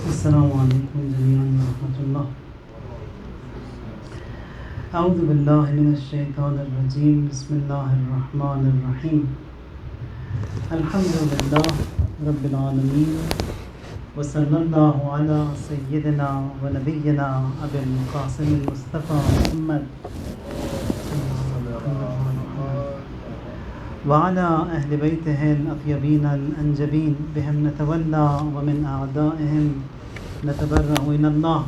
السلام عليكم جميعا ورحمة الله. أعوذ بالله من الشيطان الرجيم. بسم الله الرحمن الرحيم. الحمد لله رب العالمين، وصلى الله على سيدنا ونبينا أبي القاسم المصطفى محمد وعلى أهل بيته الأطيبين الأنجبين، بهم نتولى ومن أعدائهم نتبرأ إلى الله.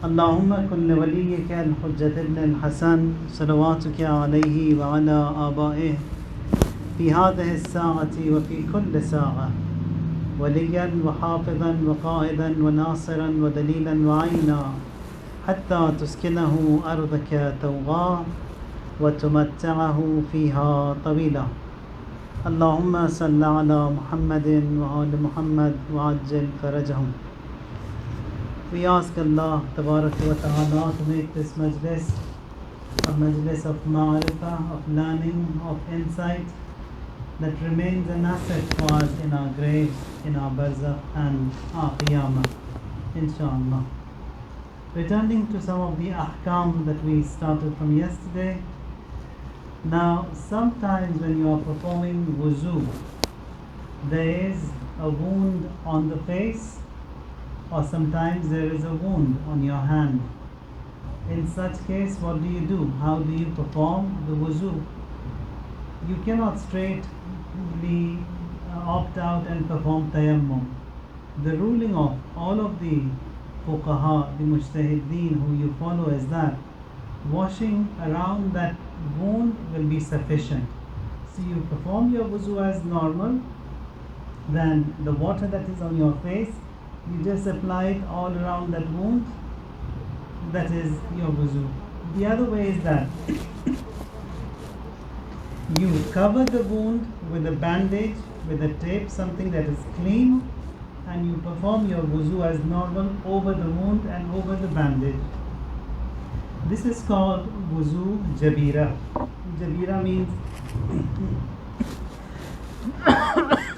اللهم كن لوليك الحجة ابن الحسن صلواتك عليه وعلى آبائه في هذه الساعة وفي كل ساعة وليا وحافظا وقائدا وناصرا ودليلا وعينا، حتى تسكنه أرضك توغاه وتمتعه فيها طويلا. اللهم صل على محمد وآل محمد وعجل فرجهم. We ask Allah Tabarak wa Ta'ala to make this majlis a majlis of ma'arifah, of learning, of insight that remains an asset for us in our graves, in our barzakh and our qiyamah, inshaAllah. Returning to some of the ahkam that we started from yesterday. Now, sometimes when you are performing wuzu, there is a wound on the face, or sometimes there is a wound on your hand. In such case, what do? How do you perform the wuzu? You cannot straightly opt out and perform tayammum. The ruling of all of the fuqaha, the mujtahideen who you follow, is that washing around that wound will be sufficient. So you perform your wuzu as normal, then the water that is on your face, you just apply it all around that wound. That is your wuzu. The other way is that you cover the wound with a bandage, with a tape, something that is clean, and you perform your wuzu as normal over the wound and over the bandage. This is called wuzu jabira. Jabira means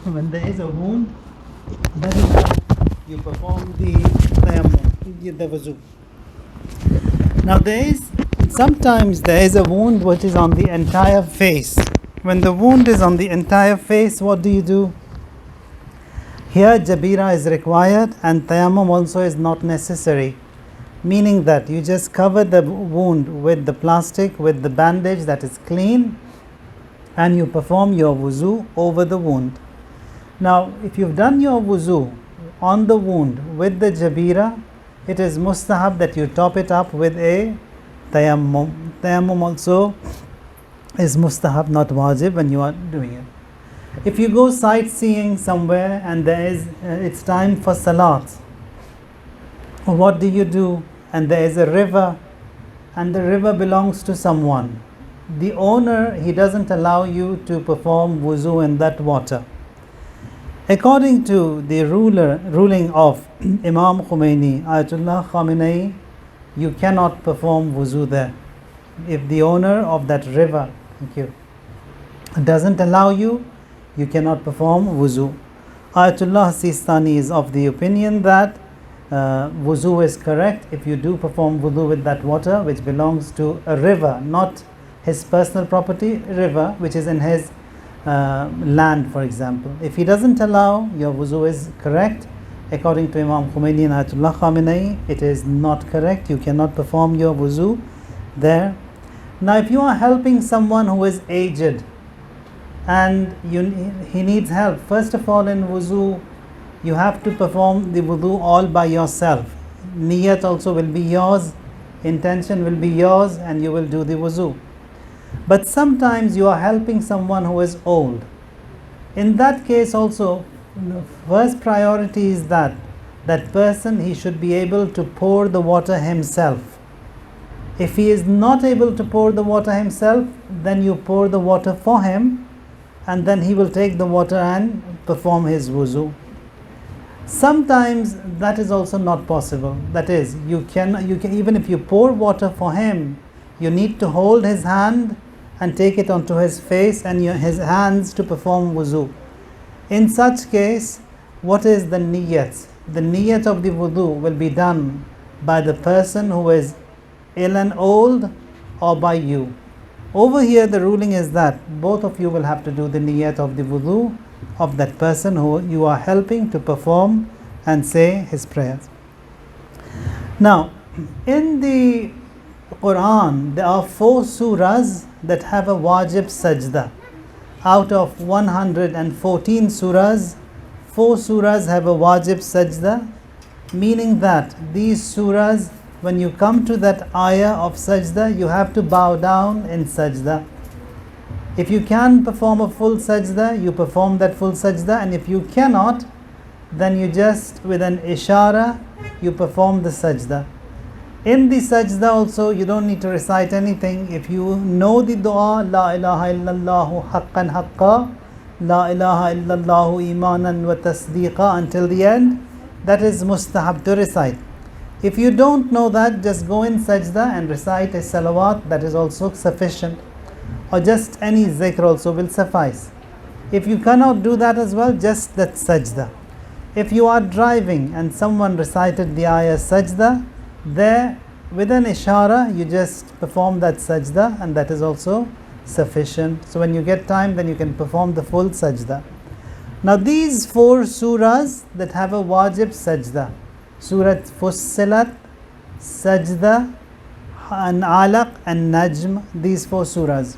when there is a wound, that is how you perform the tayammum, the wuzu. Now sometimes there is a wound which is on the entire face. When the wound is on the entire face, what do? Here jabira is required and tayammum also is not necessary. Meaning that you just cover the wound with the plastic, with the bandage that is clean, and you perform your wuzu over the wound. Now, if you've done your wuzu on the wound with the jabira, it is mustahab that you top it up with a tayammum. Tayammum also is mustahab, not wajib when you are doing it. If you go sightseeing somewhere and it's time for salat, what do? And there is a river, and the river belongs to someone. The owner, he doesn't allow you to perform wuzu in that water. According to the ruling of Imam Khomeini, Ayatollah Khamenei, you cannot perform wuzu there. If the owner of that river, doesn't allow you, you cannot perform wuzu. Ayatollah Sistani is of the opinion that wuzu is correct if you do perform wuzu with that water which belongs to a river, not his personal property, river which is in his land, for example. If he doesn't allow, your wuzu is correct. According to Imam Khomeini and Ayatollah Khamenei, it is not correct. You cannot perform your wuzu there. Now, if you are helping someone who is aged and he needs help, first of all in wuzu, you have to perform the wudu all by yourself. Niyat also will be yours, intention will be yours, and you will do the wuzu. But sometimes you are helping someone who is old. In that case also, first priority is that person, he should be able to pour the water himself. If he is not able to pour the water himself, then you pour the water for him, and then he will take the water and perform his wuzu. Sometimes that is also not possible. That is, you can even if you pour water for him, you need to hold his hand and take it onto his face and his hands to perform wuzu. In such case, what is the niyyat? the niyat of the wudu will be done by the person who is ill and old or by you. Over here the ruling is that both of you will have to do the niyat of the wudu of that person who you are helping to perform and say his prayers. Now, in the Quran, there are 4 surahs that have a wajib sajda. Out of 114 surahs, 4 surahs have a wajib sajda, meaning that these surahs, when you come to that ayah of sajda, you have to bow down in sajda. If you can perform a full sajda, you perform that full sajda, and if you cannot, then you just with an ishara, you perform the sajda. In the sajda also, you don't need to recite anything. If you know the dua, La ilaha illallah haqqan haqqa, La ilaha illallah imanan wa tasdeeqa until the end, that is mustahab to recite. If you don't know that, just go in sajda and recite a salawat, that is also sufficient. Or just any zikr also will suffice. If you cannot do that as well, just that sajda. If you are driving and someone recited the ayah sajda, there with an ishara you just perform that sajda, and that is also sufficient. So when you get time, then you can perform the full sajda. Now these 4 surahs that have a wajib sajda, Surat Fussilat, Sajda, and Alaq and Najm, these 4 surahs.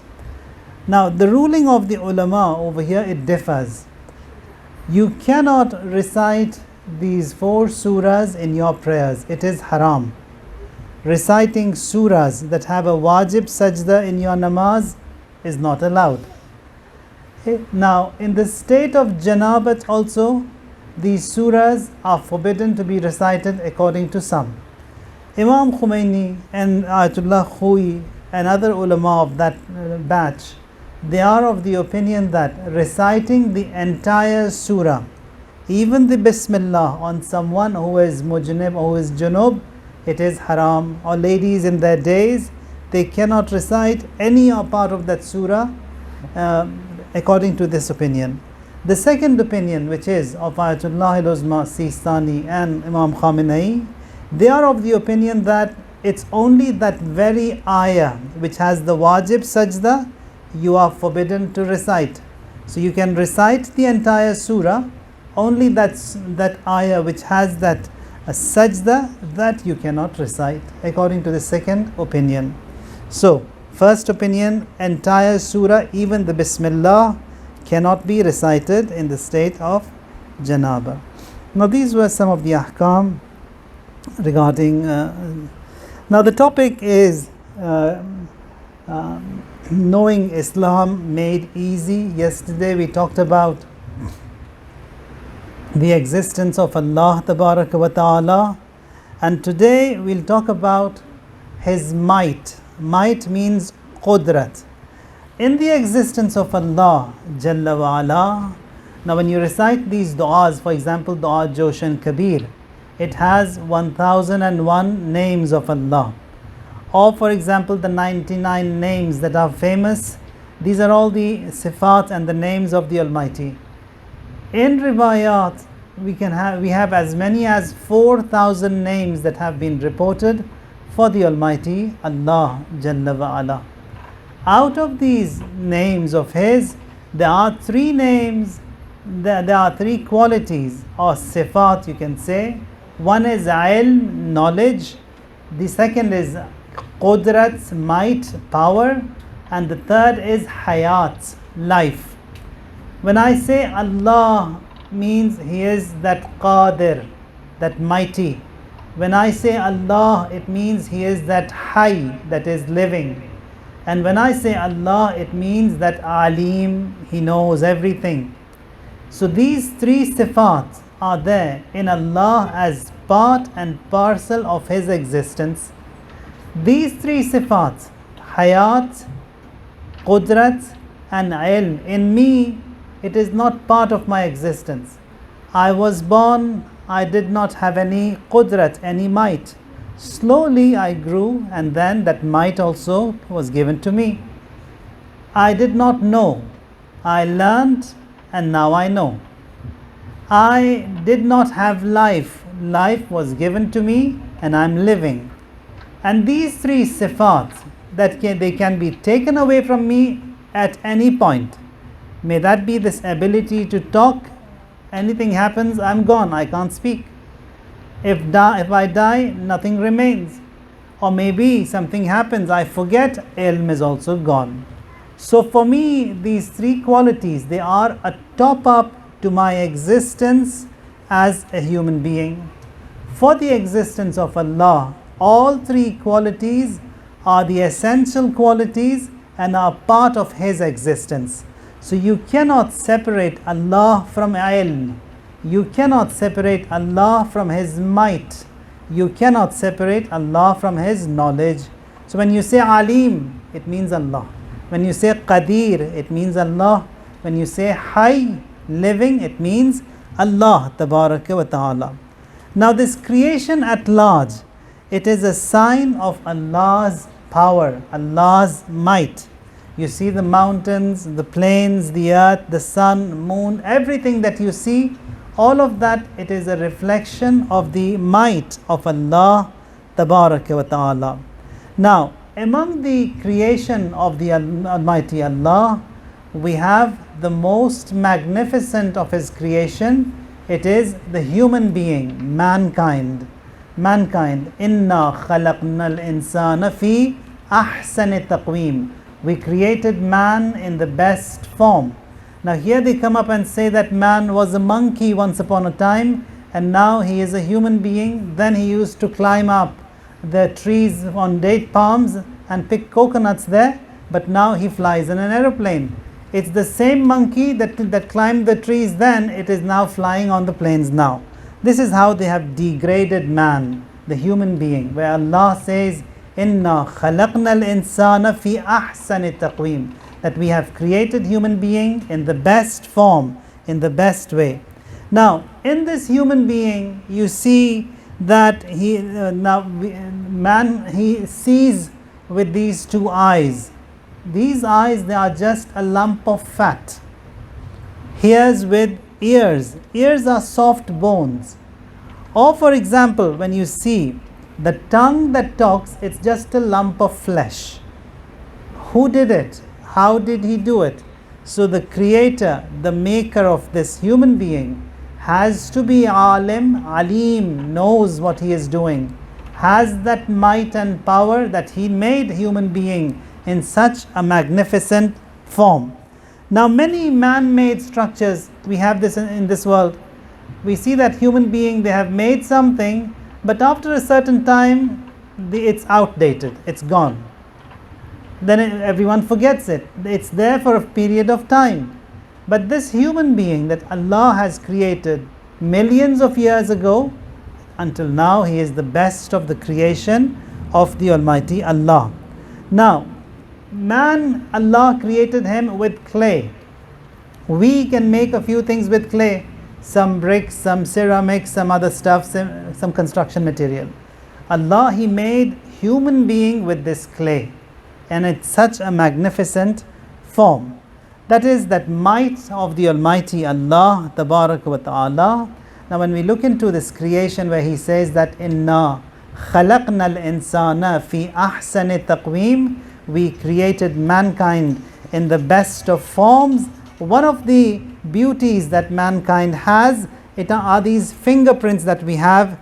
Now the ruling of the ulama over here, it differs. You cannot recite these 4 surahs in your prayers. It is haram. Reciting surahs that have a wajib sajda in your namaz is not allowed. Now, in the state of janabat also, these surahs are forbidden to be recited according to some. Imam Khomeini and Ayatollah Khoi and other ulama of that batch, they are of the opinion that reciting the entire surah, even the Bismillah, on someone who is mujnib or who is junub, it is haram. Or ladies in their days, they cannot recite any part of that surah according to this opinion. The second opinion, which is of Ayatollah al-Uzma Sistani and Imam Khamenei, they are of the opinion that it's only that very ayah which has the wajib sajda you are forbidden to recite. So you can recite the entire surah, only that ayah which has that sajda, that you cannot recite, according to the second opinion. So first opinion, entire surah, even the Bismillah, cannot be recited in the state of janaba. Now these were some of the ahkam regarding now the topic is knowing Islam made easy. Yesterday we talked about the existence of Allah Tabaraka wa Ta'ala, and today we'll talk about His might. Might means qudrat. In the existence of Allah Jalla wa Ala, now when you recite these du'as, for example Du'a Joshan Kabir, it has 1001 names of Allah. Or for example the 99 names that are famous, these are all the sifat and the names of the Almighty. In riwayat, we have as many as 4,000 names that have been reported for the Almighty Allah Jalla wa Ala. Out of these names of His, there are 3 names, there are 3 qualities or sifat, you can say. One is ilm, knowledge. The second is qudrat, might, power. And the third is hayat, life. When I say Allah, means He is that qadir, that mighty. When I say Allah, it means He is that hayy, that is living. And when I say Allah, it means that alim, He knows everything. So these 3 sifat are there in Allah as part and parcel of His existence. These 3 sifat, hayat, qudrat and ilm, in me, it is not part of my existence. I was born, I did not have any qudrat, any might. Slowly I grew, and then that might also was given to me. I did not know. I learned, and now I know. I did not have life. Life was given to me and I'm living. And these three sifat, they can be taken away from me at any point. May that be this ability to talk. Anything happens, I'm gone, I can't speak. If I die, nothing remains. Or maybe something happens, I forget, ilm is also gone. So for me, these three qualities, they are a top up to my existence as a human being. For the existence of Allah, all three qualities are the essential qualities and are part of His existence. So you cannot separate Allah from ilm. You cannot separate Allah from His might. You cannot separate Allah from His knowledge. So when you say Alim, it means Allah. When you say Qadir, it means Allah. When you say Hayy, living, it means Allah Tabaraka wa Ta'ala. Now this creation at large, it is a sign of Allah's power, Allah's might. You see the mountains, the plains, the earth, the sun, moon, everything that you see, all of that, it is a reflection of the might of Allah Tabaraka wa Ta'ala. Now, among the creation of the Almighty Allah, we have the most magnificent of His creation. It is the human being, mankind. Mankind. Inna khalaqnal insana fi ahsani taqweem. We created man in the best form. Now here they come up and say that man was a monkey once upon a time and now he is a human being. Then he used to climb up the trees on date palms and pick coconuts there, but now he flies in an aeroplane. It's the same monkey that climbed the trees then, it is now flying on the planes now. This is how they have degraded man, the human being, where Allah says, Inna khalaqnal insana fi ahsani taqweem, that we have created human being in the best form, in the best way. Now, in this human being, you see that man sees with these two eyes. These eyes, they are just a lump of fat. Hears with ears. Ears are soft bones. Or for example, when you see the tongue that talks, it's just a lump of flesh. Who did it? How did He do it? So the creator, the maker of this human being has to be alim, alim, knows what he is doing, has that might and power that He made human being in such a magnificent form. Now many man-made structures, we have this in this world. We see that human being, they have made something, but after a certain time, it's outdated, it's gone. Then everyone forgets it. It's there for a period of time. But this human being that Allah has created millions of years ago, until now, he is the best of the creation of the Almighty Allah. Now, man, Allah created him with clay. We can make a few things with clay. Some bricks, some ceramics, some other stuff, some construction material. Allah, He made human being with this clay. And it's such a magnificent form. That is that might of the Almighty Allah Tabaraka wa Ta'ala. Now when we look into this creation where He says that Inna khalaqnal insana fi ahsani taqweem, we created mankind in the best of forms. One of the beauties that mankind has, it are these fingerprints that we have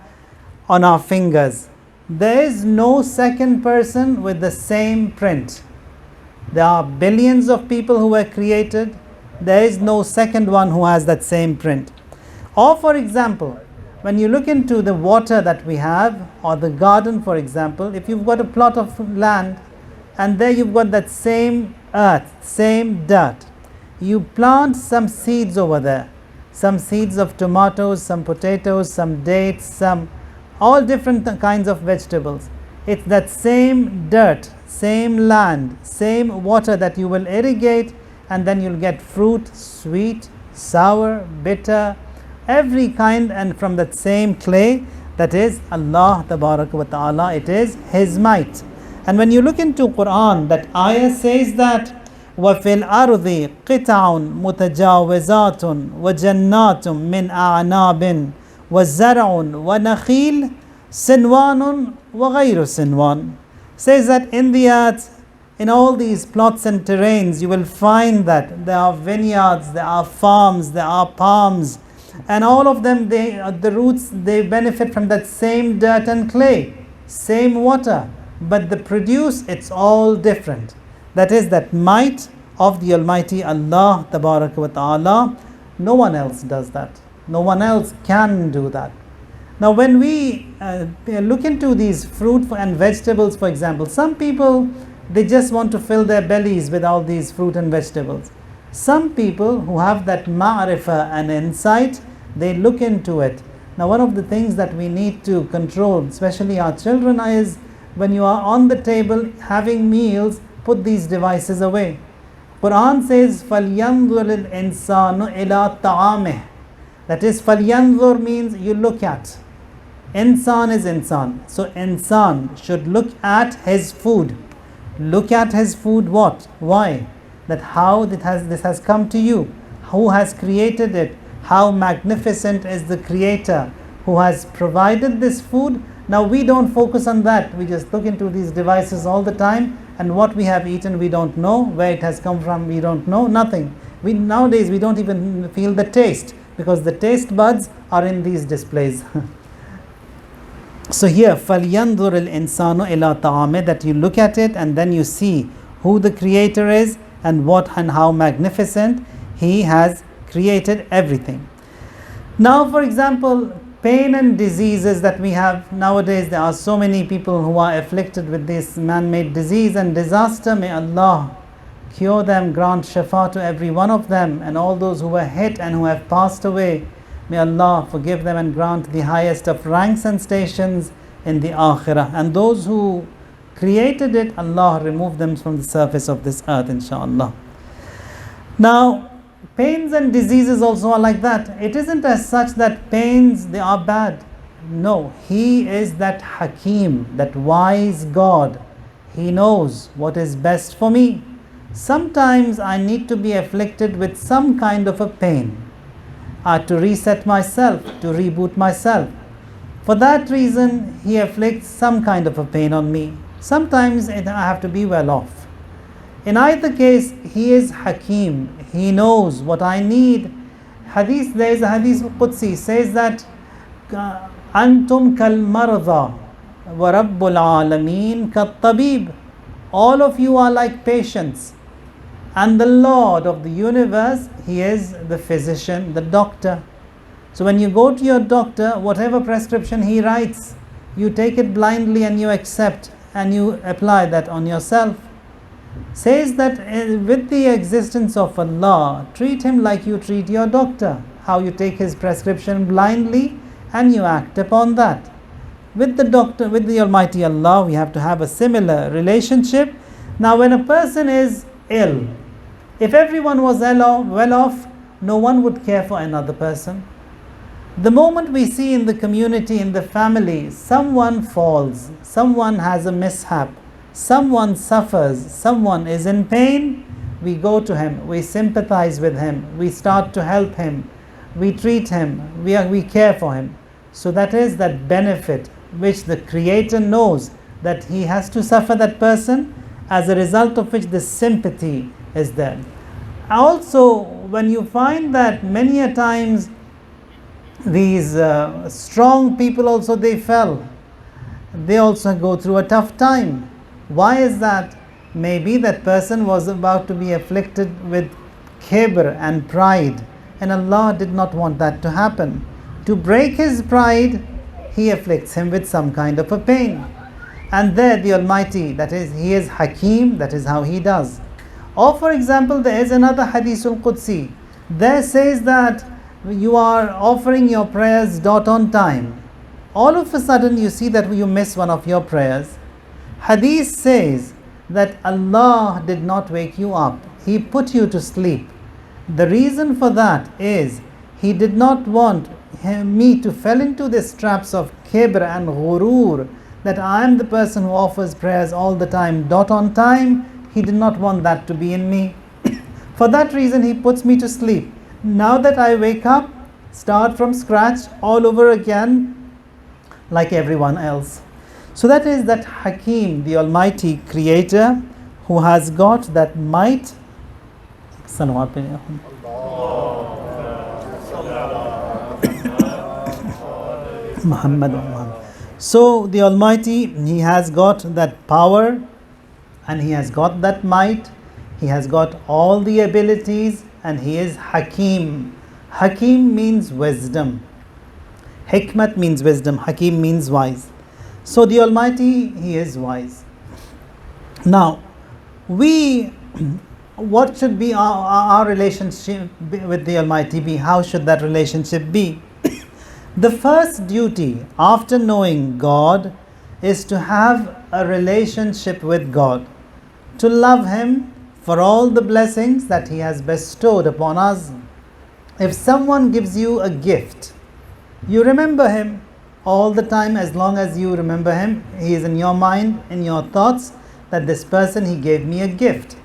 on our fingers. There is no second person with the same print. There are billions of people who were created. There is no second one who has that same print. Or for example, when you look into the water that we have, or the garden for example, if you've got a plot of land and there you've got that same earth, same dirt, you plant some seeds over there, some seeds of tomatoes, some potatoes, some dates, some all different kinds of vegetables. It's that same dirt, same land, same water that you will irrigate, and then you'll get fruit, sweet, sour, bitter, every kind, and from that same clay, that is Allah Tabaraka wa Ta'ala, it is His might. And when you look into Quran, that ayah says that وفي الأرض قطع متجاوزات وجنات من أعناب وزرع ونخيل سنوان وغير سنوان. Says that in the earth, in all these plots and terrains, you will find that there are vineyards, there are farms, there are palms, and all of them, the roots, they benefit from that same dirt and clay, same water, but the produce, it's all different. That is that might of the Almighty Allah Tabaraka wa Ta'ala. No one else does that. No one else can do that. Now when we look into these fruit and vegetables, for example, some people, they just want to fill their bellies with all these fruit and vegetables. Some people who have that ma'rifah and insight, they look into it. Now one of the things that we need to control, especially our children, is when you are on the table having meals, put these devices away. Quran says, فَلْيَنْظُرِ الْإِنسَانُ إِلَىٰ طَعَامِهِ. That is, فَلْيَنْظُرْ means you look at. Insan is insan. So insan should look at his food. Look at his food what? Why? That how this has come to you. Who has created it? How magnificent is the creator who has provided this food? Now we don't focus on that. We just look into these devices all the time, and what we have eaten we don't know. Where it has come from we don't know. Nothing. Nowadays we don't even feel the taste, because the taste buds are in these displays. So here, فَلْيَنْظُرِ الْإِنسَانُ إِلَىٰ طَعَامِهِ, that you look at it and then you see who the creator is and what and how magnificent he has created everything. Now for example, pain and diseases that we have nowadays, there are so many people who are afflicted with this man-made disease and disaster. May Allah cure them, grant shafa to every one of them, and all those who were hit and who have passed away, may Allah forgive them and grant the highest of ranks and stations in the akhirah. And those who created it, Allah remove them from the surface of this earth, inshallah. Now pains and diseases also are like that. It isn't as such that pains, they are bad. No, He is that Hakim, that wise God. He knows what is best for me. Sometimes I need to be afflicted with some kind of a pain, to reset myself, to reboot myself. For that reason, He afflicts some kind of a pain on me. Sometimes I have to be well off. In either case, He is Hakim. He knows what I need. Hadith, there is a Hadith Qudsi, says that Antum kal marda wa Rabbul Alameen kat tabib. All of you are like patients, and the Lord of the universe, He is the physician, the doctor. So when you go to your doctor, whatever prescription he writes, you take it blindly and you accept and you apply that on yourself. Says that with the existence of Allah, treat Him like you treat your doctor. How you take His prescription blindly and you act upon that. With the doctor, with the Almighty Allah, we have to have a similar relationship. Now when a person is ill, if everyone was well off, no one would care for another person. The moment we see in the community, in the family, someone falls, someone has a mishap, someone suffers, someone is in pain, we go to him, we sympathize with him, we start to help him, we treat him, we care for him. So that is that benefit which the Creator knows that He has to suffer that person, as a result of which the sympathy is there. Also, when you find that many a times these strong people also, they fell, they also go through a tough time. Why is that? Maybe that person was about to be afflicted with kibr and pride, and Allah did not want that to happen. To break his pride, He afflicts him with some kind of a pain. And there the Almighty, that is, He is Hakim, that is how He does. Or for example, there is another Hadithul Qudsi. There says that you are offering your prayers dot on time. All of a sudden you see that you miss one of your prayers. Hadith says that Allah did not wake you up. He put you to sleep. The reason for that is He did not want me to fall into these traps of kibr and ghurur, that I am the person who offers prayers all the time, dot on time. He did not want that to be in me. For that reason, He puts me to sleep. Now that I wake up, start from scratch all over again, like everyone else. So that is that Hakim, the Almighty Creator, who has got that might. Muhammad. So the Almighty, He has got that power, and He has got that might. He has got all the abilities, and He is Hakim. Hakim means wisdom. Hikmat means wisdom. Hakim means wise. So the Almighty, He is wise. Now, what should be our relationship with the Almighty be? How should that relationship be? The first duty after knowing God is to have a relationship with God, to love Him for all the blessings that He has bestowed upon us. If someone gives you a gift, you remember him all the time. As long as you remember him, he is in your mind, in your thoughts, that this person, he gave me a gift.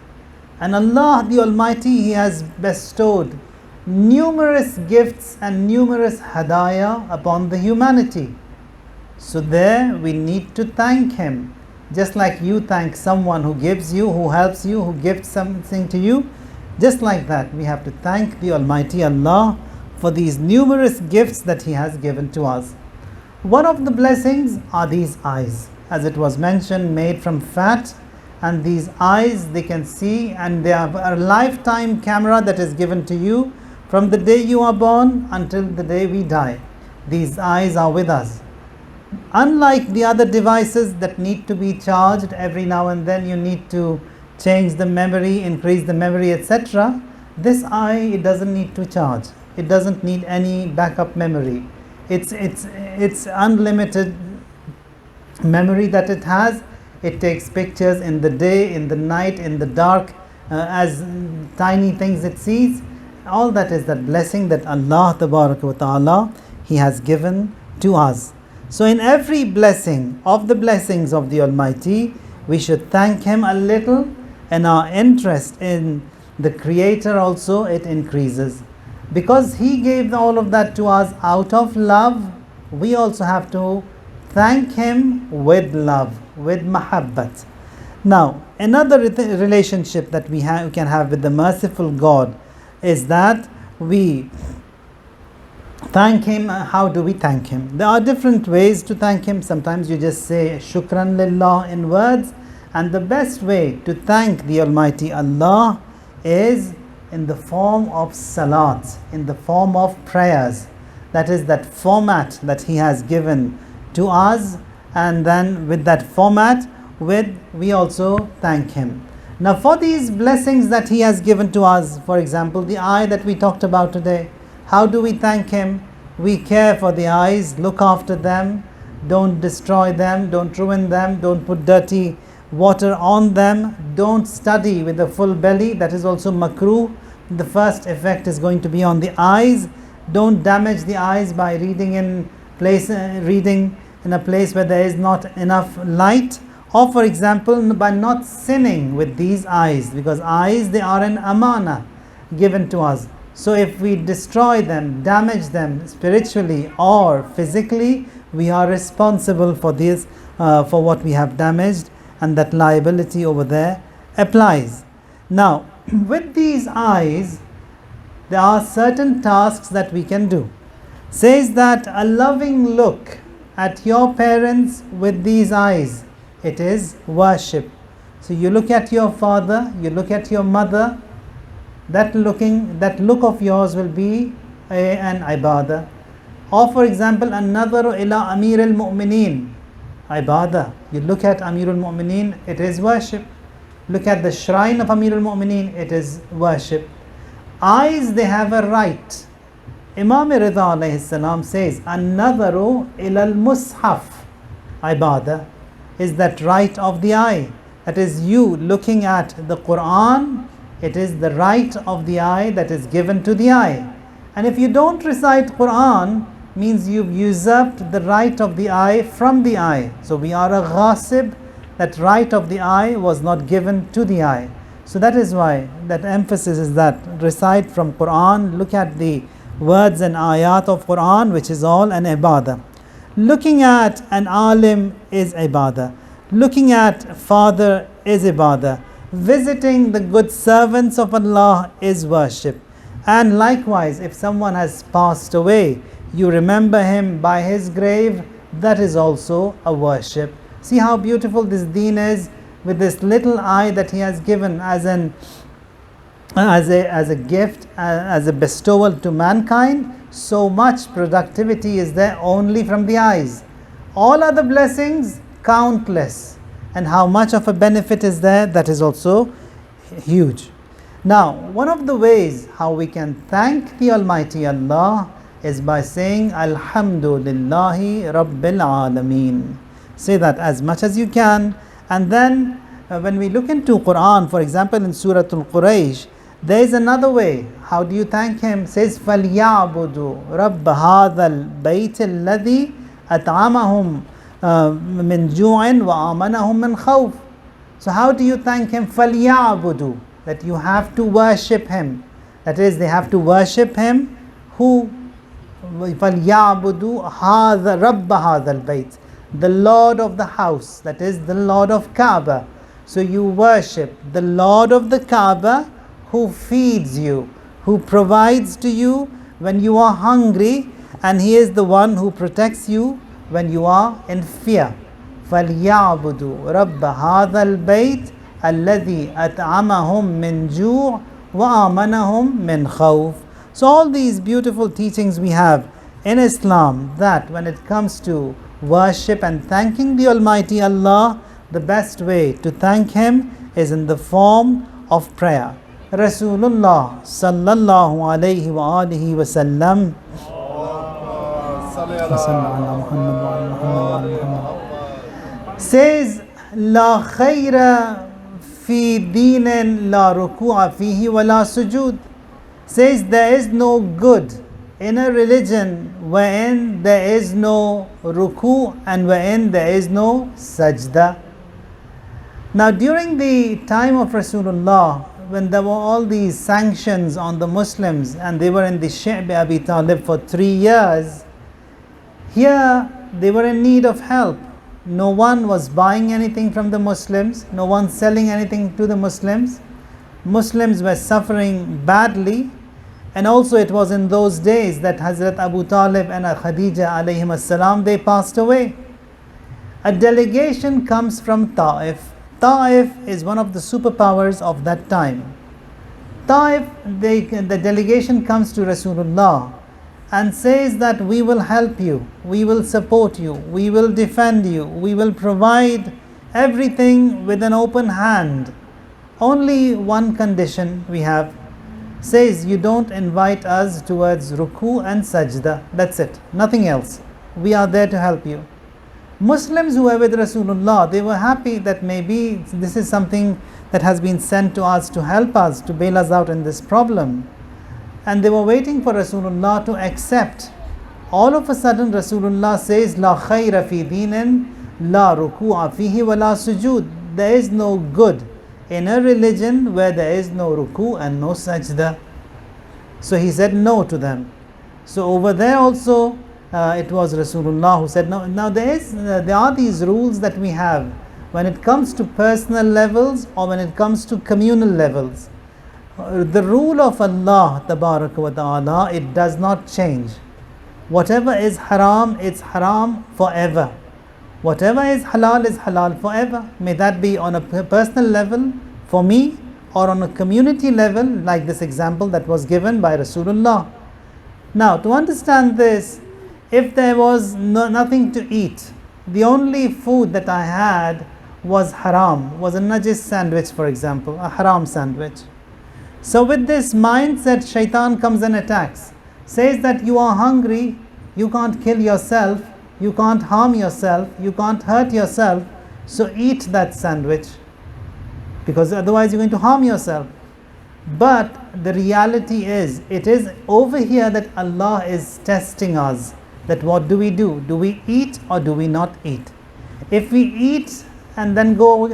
And Allah the Almighty, He has bestowed numerous gifts and numerous hadaya upon the humanity. So there we need to thank Him. Just like you thank someone who gives you, who helps you, who gives something to you, just like that we have to thank the Almighty Allah for these numerous gifts that He has given to us. One of the blessings are these eyes, as it was mentioned, made from fat, and these eyes, they can see, and they have a lifetime camera that is given to you from the day you are born until the day we die. These eyes are with us. Unlike the other devices that need to be charged every now and then, you need to change the memory, increase the memory, etc. This eye, it doesn't need to charge. It doesn't need any backup memory. It's unlimited memory that it has. It takes pictures in the day, in the night, in the dark, as tiny things it sees. All that is that blessing that Allah Tabaraka wa Ta'ala, He has given to us. So in every blessing of the blessings of the Almighty, we should thank Him a little, and our interest in the Creator also, it increases. Because He gave all of that to us out of love, we also have to thank Him with love, with mahabbat. Now, another relationship that we can have with the merciful God is that we thank Him. How do we thank Him? There are different ways to thank Him. Sometimes you just say shukran lillah in words, and the best way to thank the Almighty Allah is in the form of salat, in the form of prayers. That is that format that He has given to us, and then with that format, we also thank Him. Now for these blessings that He has given to us, for example, the eye that we talked about today, how do we thank Him? We care for the eyes, look after them, don't destroy them, don't ruin them, don't put dirty water on them, don't study with a full belly, that is also makruh. The first effect is going to be on the eyes. Don't damage the eyes by reading in a place where there is not enough light, or for example by not sinning with these eyes, because eyes, they are an amana given to us. So if we destroy them, damage them spiritually or physically, we are responsible for this, for what we have damaged, and that liability over there applies. Now with these eyes, there are certain tasks that we can do. Says that a loving look at your parents with these eyes, it is worship. So you look at your father, you look at your mother, that look of yours will be an ibadah. Or for example, an-nadharu ila Amir al-Mu'mineen, ibadah. You look at Amir al-Mu'mineen, it is worship. Look at the shrine of Amir al-Mu'mineen, it is worship. Eyes, they have a right. Imam Rida alayhi salam says, an-nadharu ila al-mushaf, ibadah, is that right of the eye. That is you looking at the Quran, it is the right of the eye that is given to the eye. And if you don't recite Quran, means you've usurped the right of the eye from the eye. So we are a ghasib. That right of the eye was not given to the eye. So that is why that emphasis is that recite from Quran, look at the words and ayat of Quran, which is all an ibadah. Looking at an alim is ibadah. Looking at father is ibadah. Visiting the good servants of Allah is worship. And likewise, if someone has passed away, you remember him by his grave, that is also a worship. See how beautiful this deen is, with this little eye that he has given as a gift, as a bestowal to mankind. So much productivity is there only from the eyes. All other blessings, countless. And how much of a benefit is there, that is also huge. Now, one of the ways how we can thank the Almighty Allah is by saying Alhamdulillahi Rabbil Alameen. Say that as much as you can. And then when we look into Quran, for example in Surah Al-Quraysh, there is another way. How do you thank him? It says فَلْيَعْبُدُوا رَبَّ هَذَا الْبَيْتِ الَّذِي أَطْعَمَهُمْ مِنْ جُوعٍ وَآمَنَهُمْ مِنْ خَوْفٍ. So how do you thank him? فَلْيَعْبُدُوا, that you have to worship him. That is, they have to worship him who فَلْيَعْبُدُوا هَذَا رَبَّ هَذَا الْبَيْتِ, the Lord of the house, that is the Lord of Kaaba. So you worship the Lord of the Kaaba, who feeds you, who provides to you when you are hungry, and he is the one who protects you when you are in fear. فَلْيَعْبُدُوا رَبَّ هَذَا الْبَيْتِ الَّذِي أَطْعَمَهُمْ مِنْ جُوعٍ وَآمَنَهُمْ مِنْ خَوْفٍ. So all these beautiful teachings we have in Islam, that when it comes to worship and thanking the Almighty Allah, the best way to thank him is in the form of prayer. Rasulullah sallallahu alayhi wa alihi wa sallam says, La khayra fi dinin la ruku'a fihi wa la sujud. Says there is no good in a religion wherein there is no ruku and wherein there is no sajda. Now during the time of Rasulullah, when there were all these sanctions on the Muslims and they were in the Shi'b Abi Talib for 3 years, here they were in need of help. No one was buying anything from the Muslims, no one selling anything to the Muslims. Muslims were suffering badly, and also it was in those days that Hazrat Abu Talib and Khadija alayhim as-salam, they passed away. A delegation comes from Ta'if. Ta'if is one of the superpowers of that time. Ta'if, the delegation comes to Rasulullah and says that we will help you, we will support you, we will defend you, we will provide everything with an open hand. Only one condition we have. Says you don't invite us towards ruku and sajda. That's it, nothing else. We are there to help you. Muslims who were with Rasulullah, they were happy that maybe this is something that has been sent to us to help us, to bail us out in this problem. And they were waiting for Rasulullah to accept. All of a sudden Rasulullah says, La khayra fi dinin la ruku'a fihi wa la sujud. There is no good in a religion where there is no ruku and no sajda. So he said no to them. So over there also it was Rasulullah who said no. Now there are these rules that we have when it comes to personal levels or when it comes to communal levels. The rule of Allah Tabaraka wa Ta'ala, it does not change. Whatever is haram, it's haram forever. Whatever is halal forever. May that be on a personal level for me or on a community level, like this example that was given by Rasulullah. Now, to understand this, if there was nothing to eat, the only food that I had was haram, was a najis sandwich, for example, a haram sandwich. So with this mindset, shaitan comes and attacks. Says that you are hungry, you can't kill yourself, you can't harm yourself, you can't hurt yourself, so eat that sandwich, because otherwise you're going to harm yourself. But the reality is, it is over here that Allah is testing us, that what do? Do we eat or do we not eat? If we eat and then go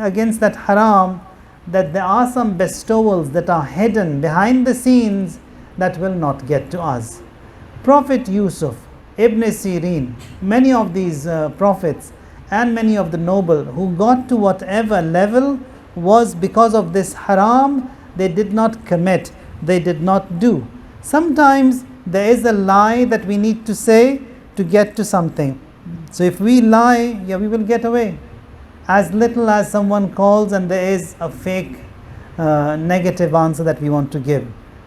against that haram, that there are some bestowals that are hidden behind the scenes that will not get to us. Prophet Yusuf, Ibn Sirin, many of these prophets and many of the noble who got to whatever level was because of this haram they did not commit, they did not do. Sometimes there is a lie that we need to say to get to something. So if we lie, we will get away. As little as someone calls and there is a fake negative answer that we want to give,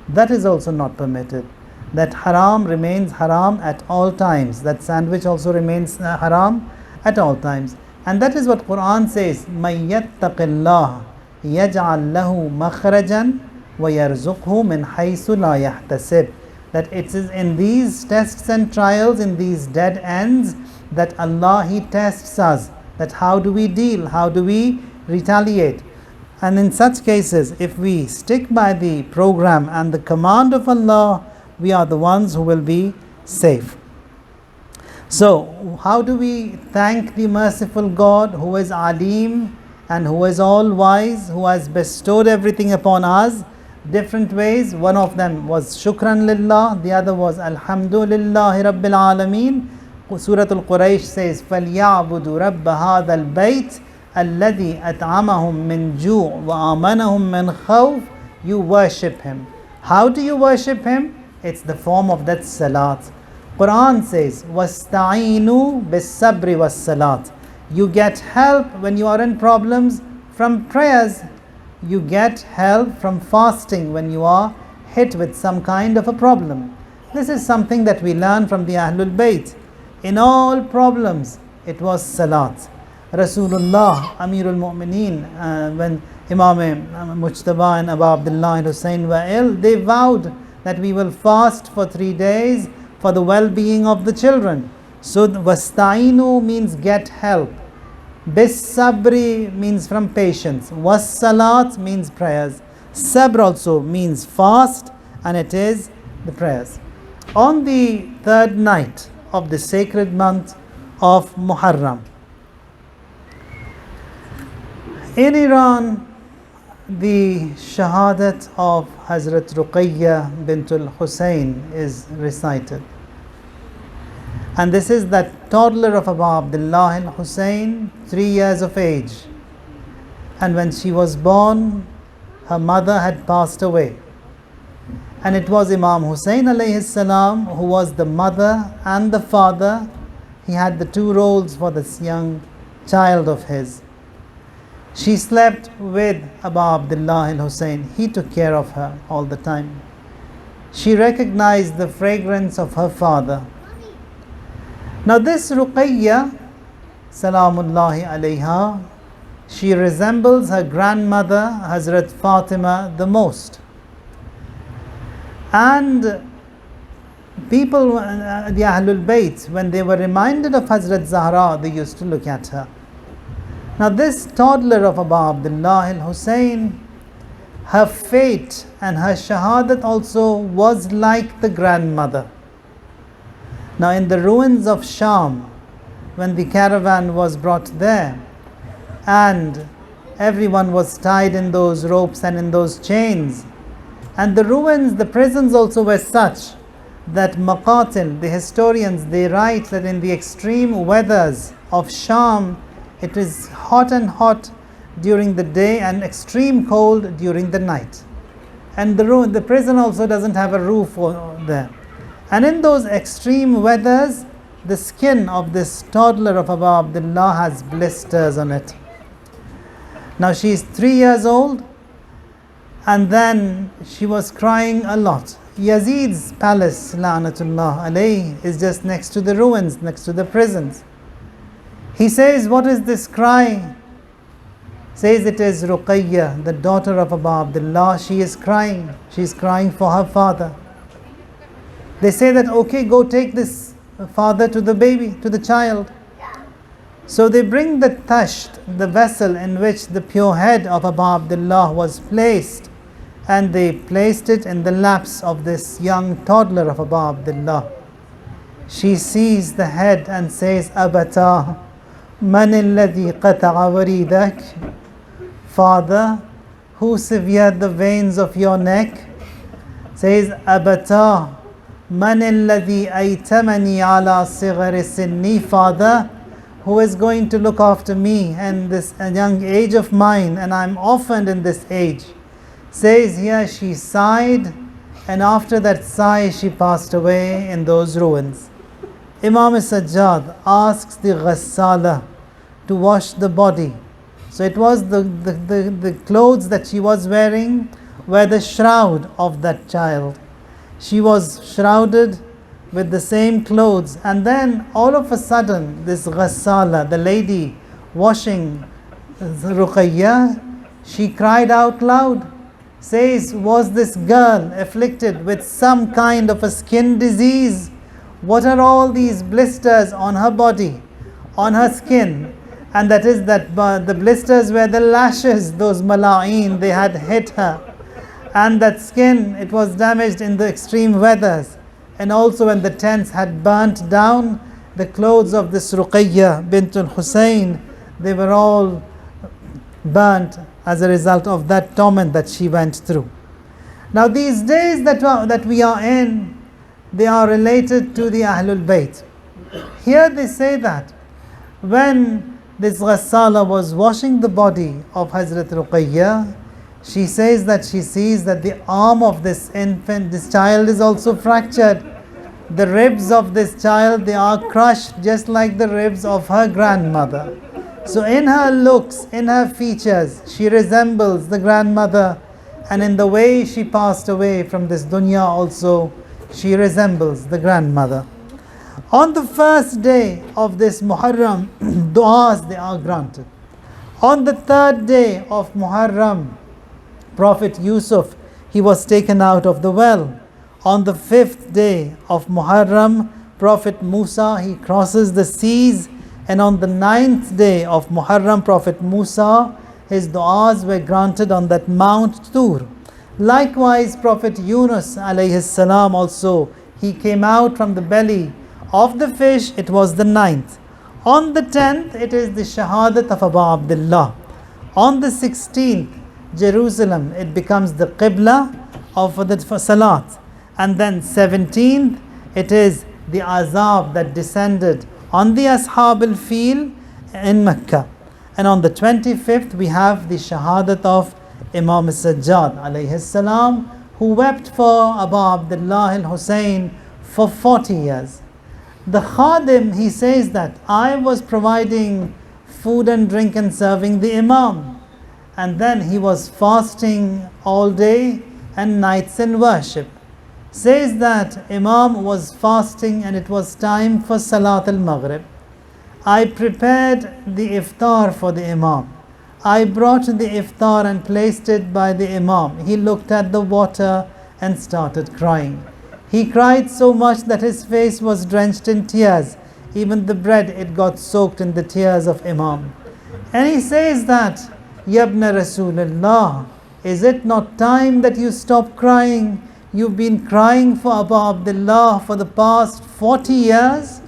that is also not permitted. That haram remains haram at all times. That sandwich also remains haram at all times. And that is what Quran says, مَن يَتَّقِ اللَّهَ يَجْعَلْ لَهُ مَخْرَجًا وَيَرْزُقْهُ مِنْ حَيْثُ لَا يَحْتَسِبُ. That it is in these tests and trials, in these dead ends, that Allah, He tests us. That how do we deal? How do we retaliate? And in such cases, if we stick by the program and the command of Allah, we are the ones who will be safe. So, how do we thank the merciful God who is Alim and who is all wise, who has bestowed everything upon us? Different ways. One of them was Shukran Lillah, the other was Alhamdulillahi Rabbil Alameen. Surah Al-Quraysh says, فَلْيَعْبُدُوا رَبَّ هَذَا الْبَيْتِ الَّذِي أَطْعَمَهُم مِّن جُوعٍ وَآمَنَهُم مِّن خَوْفٍ. You worship Him. How do you worship Him? It's the form of that salat. Quran says, وَاسْتَعِينُوا بِالصَّبْرِ وَالصَّلَاةِ. You get help when you are in problems from prayers. You get help from fasting when you are hit with some kind of a problem. This is something that we learn from the Ahlul Bayt. In all problems, it was salat. Rasulullah, Amirul Mu'mineen, when Imam Mujtaba and Abu Abdullah and Hussein were ill, they vowed that we will fast for 3 days for the well-being of the children. So, wasta'inu means get help. Bis sabri means from patience. Was salat means prayers. Sabr also means fast, and it is the prayers. On the third night of the sacred month of Muharram, in Iran, the Shahadat of Hazrat Ruqayya bintul Hussein is recited. And this is that toddler of Abu Abdullah al-Hussein, 3 years of age. And when she was born, her mother had passed away. And it was Imam Hussein alayhi salam who was the mother and the father. He had the two roles for this young child of his. She slept with Abu Abdullah al-Hussein. He took care of her all the time. She recognized the fragrance of her father. Now this Ruqayya, Salamullahi alayha, she resembles her grandmother, Hazrat Fatima, the most. And people, the Ahlul Bayt, when they were reminded of Hazrat Zahra, they used to look at her. Now this toddler of Abu Abdullah al-Hussein, her fate and her shahadat also was like the grandmother. Now in the ruins of Sham, when the caravan was brought there, and everyone was tied in those ropes and in those chains, and the ruins, the prisons also were such that Maqatil, the historians, they write that in the extreme weathers of Sham, it is hot and hot during the day and extreme cold during the night. And the prison also doesn't have a roof there. And in those extreme weathers, the skin of this toddler of Abu Abdullah has blisters on it. Now she is 3 years old, and then she was crying a lot. Yazid's palace, La'natullah alayh, is just next to the ruins, next to the prisons. He says, what is this cry? Says it is Ruqayya, the daughter of Abu Abdullah. She is crying. She is crying for her father. They say that, okay, go take this father to the baby, to the child. So they bring the tasht, the vessel in which the pure head of Abu Abdullah was placed, and they placed it in the laps of this young toddler of Abu Abdullah. She sees the head and says, Abata, man alladhi qata'a waridak? Father, who severed the veins of your neck? Says, Abata, man alladhi aytamani ala sighari sinni, Father, who is going to look after me and this young age of mine, and I'm orphaned in this age. Says here, she sighed, and after that sigh, she passed away in those ruins. Imam Sajjad asks the Ghassala to wash the body. So it was the clothes that she was wearing were the shroud of that child. She was shrouded with the same clothes, and then all of a sudden this Ghassala, the lady washing Ruqayyah, she cried out loud. Says, was this girl afflicted with some kind of a skin disease? What are all these blisters on her body, on her skin? And that is that the blisters were the lashes, those mala'een, they had hit her. And that skin, it was damaged in the extreme weathers. And also when the tents had burnt down, the clothes of this Ruqayyah bint al-Husayn, they were all burnt as a result of that torment that she went through. Now these days that we are in, they are related to the Ahlul Bayt. Here they say that when this Ghassala was washing the body of Hazrat Ruqayyah, she says that she sees that the arm of this infant, this child, is also fractured. The ribs of this child, they are crushed just like the ribs of her grandmother. So in her looks, in her features, she resembles the grandmother, and in the way she passed away from this dunya also, she resembles the grandmother. On the first day of this Muharram, du'as they are granted. On the third day of Muharram, Prophet Yusuf, he was taken out of the well. On the fifth day of Muharram, Prophet Musa, he crosses the seas. And on the ninth day of Muharram, Prophet Musa, his du'as were granted on that Mount Tur. Likewise, Prophet Yunus alayhi salam also, he came out from the belly of the fish, it was the ninth. On the 10th, it is the Shahadat of Abu Abdullah. On the 16th, Jerusalem, it becomes the Qibla for Salat. And then 17th, it is the Azab that descended on the Ashab al-Fil in Mecca. And on the 25th, we have the Shahadat of Imam Sajjad alayhi salam, who wept for Abu Abdullah al-Husayn for 40 years. The Khadim, he says that I was providing food and drink and serving the Imam. And then he was fasting all day and nights in worship. Says that Imam was fasting and it was time for Salat al-Maghrib. I prepared the iftar for the Imam. I brought the iftar and placed it by the Imam. He looked at the water and started crying. He cried so much that his face was drenched in tears. Even the bread, it got soaked in the tears of Imam. And he says that, Yabna Rasulullah, is it not time that you stop crying? You've been crying for Abu Abdullah for the past 40 years.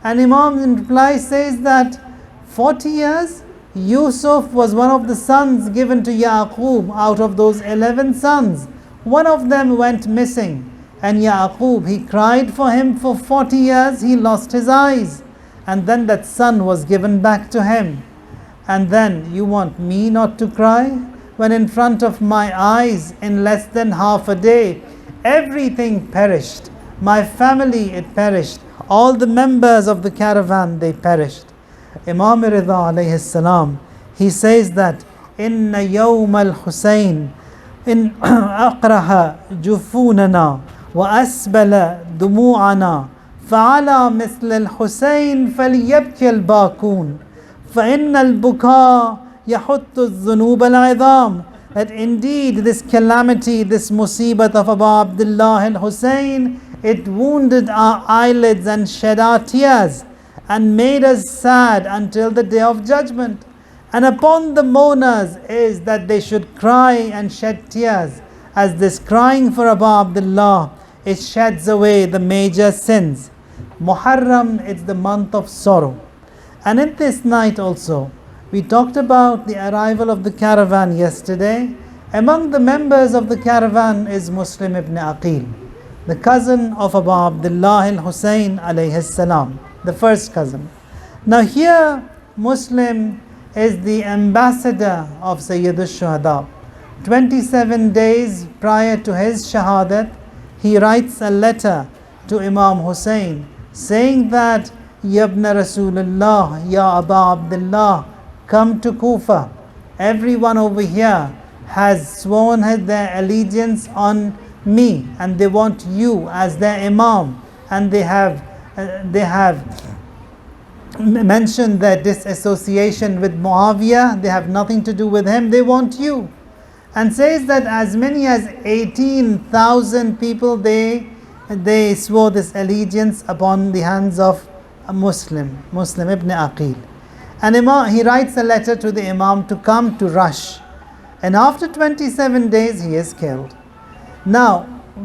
And Imam in reply says that 40 years? Yusuf was one of the sons given to Yaqub out of those 11 sons. One of them went missing. And Yaqub, he cried for him for 40 years, he lost his eyes. And then that son was given back to him. And then you want me not to cry? When in front of my eyes, in less than half a day, everything perished. My family, it perished. All the members of the caravan, they perished. Imam Rida alayhi salam, he says that, Inna yawm al-Husayn, in aqraha jufunana, wa asbala dumu'ana, fa'ala misl al-Husayn falyabki al-bakun, fa'inna al-buka yahuttu al-dhunub al-'idham. That indeed this calamity, this musibat of Abu Abdullah al-Husayn, it wounded our eyelids and shed our tears and made us sad until the day of judgment. And upon the mourners is that they should cry and shed tears, as this crying for Abu Abdullah, it sheds away the major sins. Muharram, it's the month of sorrow. And in this night also, we talked about the arrival of the caravan yesterday, Among the members of the caravan is Muslim ibn Aqil, the cousin of Abu Abdullah al-Hussein alayhi salam, the first cousin. Now here Muslim is the ambassador of Sayyid al-Shuhada. 27 days prior to his shahadat, he writes a letter to Imam Hussein saying that, Ya ibn Rasulullah, Ya Abu Abdullah, come to Kufa. Everyone over here has sworn their allegiance on me and they want you as their Imam, and they have mentioned their disassociation with Muawiyah. They have nothing to do with him, they want you. And says that as many as 18,000 people they swore this allegiance upon the hands of a Muslim ibn Aqil. And he writes a letter to the Imam to come to Rush. And after 27 days he is killed. Now,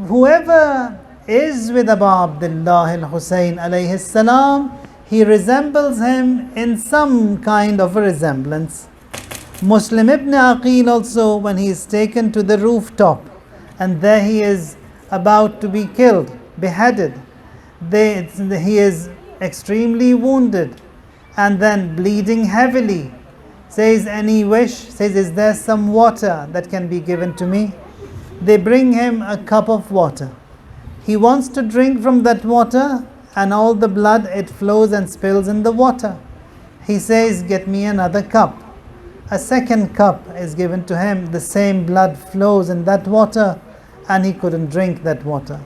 whoever is with Abu Abdullah al-Hussein alayhi salam, he resembles him in some kind of a resemblance. Muslim ibn Aqil also, when he is taken to the rooftop and there he is about to be killed, beheaded, he is extremely wounded and then bleeding heavily. Says, any wish? Says, is there some water that can be given to me? They bring him a cup of water. He wants to drink from that water, and all the blood, it flows and spills in the water. He says, get me another cup. A second cup is given to him. The same blood flows in that water, and he couldn't drink that water.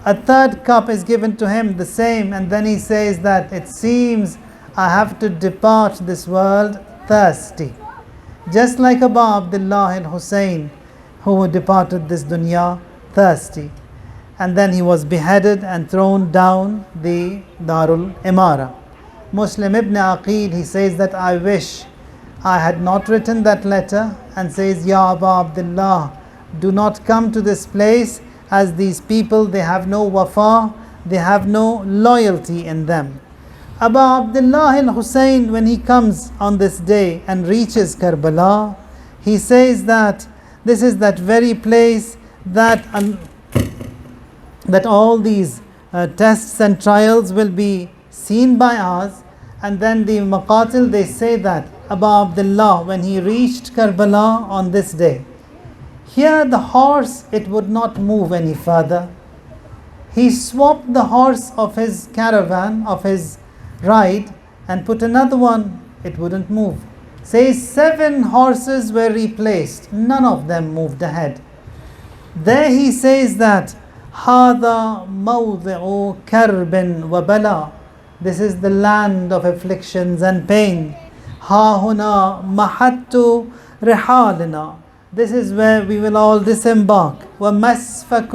A third cup is given to him, the same, and then he says that it seems I have to depart this world thirsty. Just like Abu Abdullah al-Hussein, who departed this dunya thirsty. And then he was beheaded and thrown down the Darul Imara. Muslim ibn Aqil, he says that I wish I had not written that letter, and says, Ya Abu Abdullah, do not come to this place, as these people, they have no wafa, they have no loyalty in them. Abu Abdullah al-Hussein, when he comes on this day and reaches Karbala, he says that this is that very place that all these tests and trials will be seen by us. And then the Maqatil, they say that Abu Abdullah, when he reached Karbala on this day, here the horse, it would not move any further. He swapped the horse of his caravan, of his ride, and put another one, it wouldn't move. Says 7 horses were replaced, none of them moved ahead. There he says that هذا موضع كرب وبلاء, this is the land of afflictions and pain. ها هنا محط رحالنا, this is where we will all disembark. ومسفك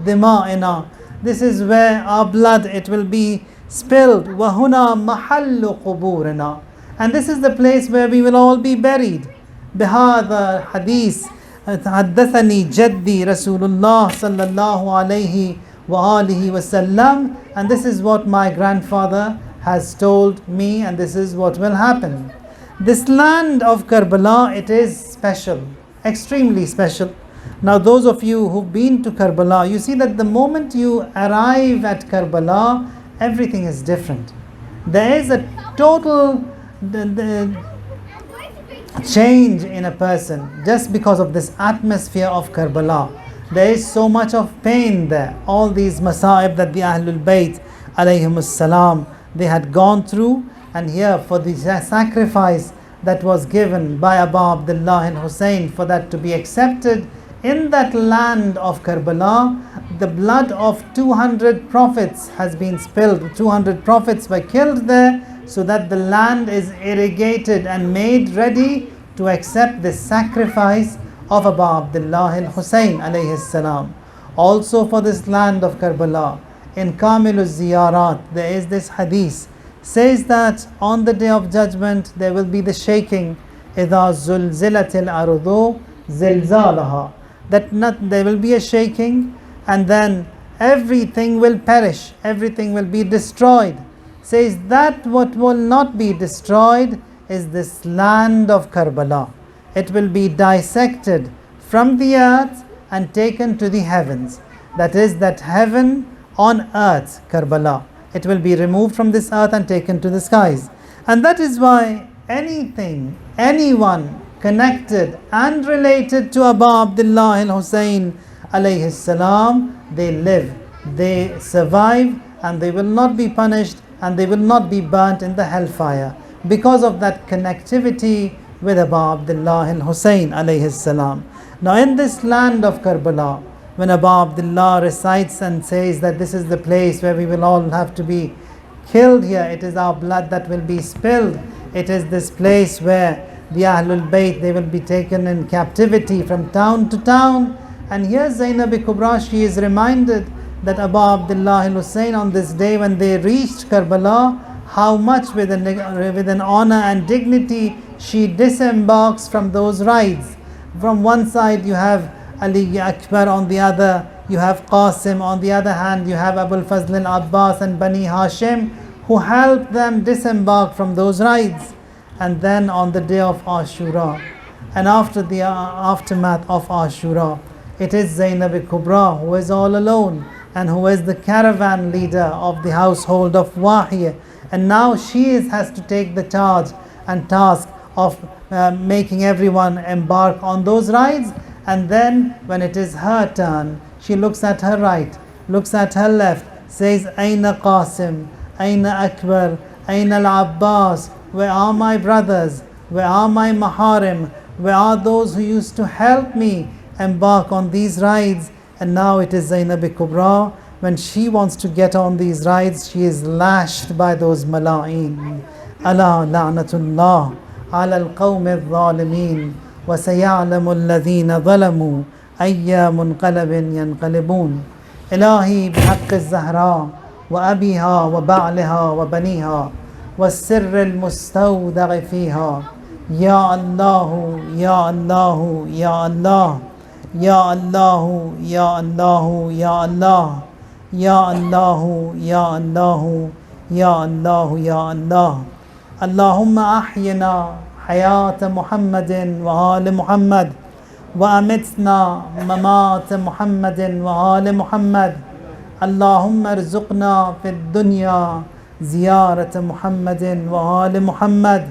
دمائنا, this is where our blood, it will be spilled. وهنا محل قبورنا, and this is the place where we will all be buried. بهذا الحديث حدثني جدي رسول الله صلى الله عليه وآله وسلم, and this is what my grandfather has told me, and this is what will happen. This land of Karbala, it is special, extremely special. Now those of you who've been to Karbala, you see that the moment you arrive at Karbala, everything is different. There is a total change in a person just because of this atmosphere of Karbala. There is so much of pain there. All these masa'ib that the Ahlul Bayt alayhimus salam, they had gone through, and here for the sacrifice that was given by Abu Abdullah al-Hussein, for that to be accepted in that land of Karbala, the blood of 200 prophets has been spilled. 200 prophets were killed there, so that the land is irrigated and made ready to accept this sacrifice of Abu Abdullah al-Hussein alayhi salam. Also for this land of Karbala, in Kamil al-Ziyarat, there is this hadith, says that on the day of judgment there will be the shaking, إِذَا زُلْزِلَتِ الْأَرْضُ زِلْزَالَهَا, that there will be a shaking, and then everything will perish, everything will be destroyed. Says that what will not be destroyed is this land of Karbala. It will be dissected from the earth and taken to the heavens. That is, that heaven on earth, Karbala. It will be removed from this earth and taken to the skies. And that is why anything, anyone connected and related to Abu Abdullah al-Hussein alayhi salam, they live, they survive, and they will not be punished, and they will not be burnt in the hellfire because of that connectivity with Abu Abdullah al-Hussein alayhi salam. Now in this land of Karbala, when Abu Abdullah recites and says that this is the place where we will all have to be killed here, it is our blood that will be spilled, it is this place where the Ahlul Bayt, they will be taken in captivity from town to town. And here Zainab Kubra, she is reminded that Abu Abdullah al-Hussein, on this day when they reached Karbala, how much with an honor and dignity she disembarks from those rides. From one side you have Ali Akbar, on the other you have Qasim, on the other hand you have Abul Fazl al-Abbas and Bani Hashim, who helped them disembark from those rides. And then on the day of Ashura, and after the aftermath of Ashura, it is Zainab Kubra who is all alone and who is the caravan leader of the household of Wahi. And now she has to take the charge and task of making everyone embark on those rides. And then when it is her turn, she looks at her right, looks at her left, says, Aina Qasim, Aina Akbar, Aina al-Abbas, where are my brothers, where are my maharim, where are those who used to help me embark on these rides? And now it is Zainab Kubra, when she wants to get on these rides, she is lashed by those mala'in. Ala la'natullah ala al-qawm al-zalimin wa saya'lamu alladhina zalamu ayya munqalabin yanqalibun. Ilahi bihaqq al-Zahra wa abiha wa ba'liha wa baniha والسر المستودع فيها يا الله يا الله يا الله يا الله يا الله يا الله يا الله يا الله يا الله يا الله اللهم أحينا حياة محمد وآل محمد وأمتنا ممات محمد وآل محمد اللهم ارزقنا في الدنيا زيارة محمد وآل محمد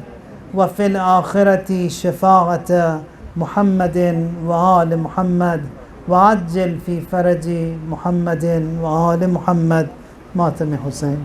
وفي الآخرة شفاعة محمد وآل محمد وعجل في فرج محمد وآل محمد. ماتم حسين.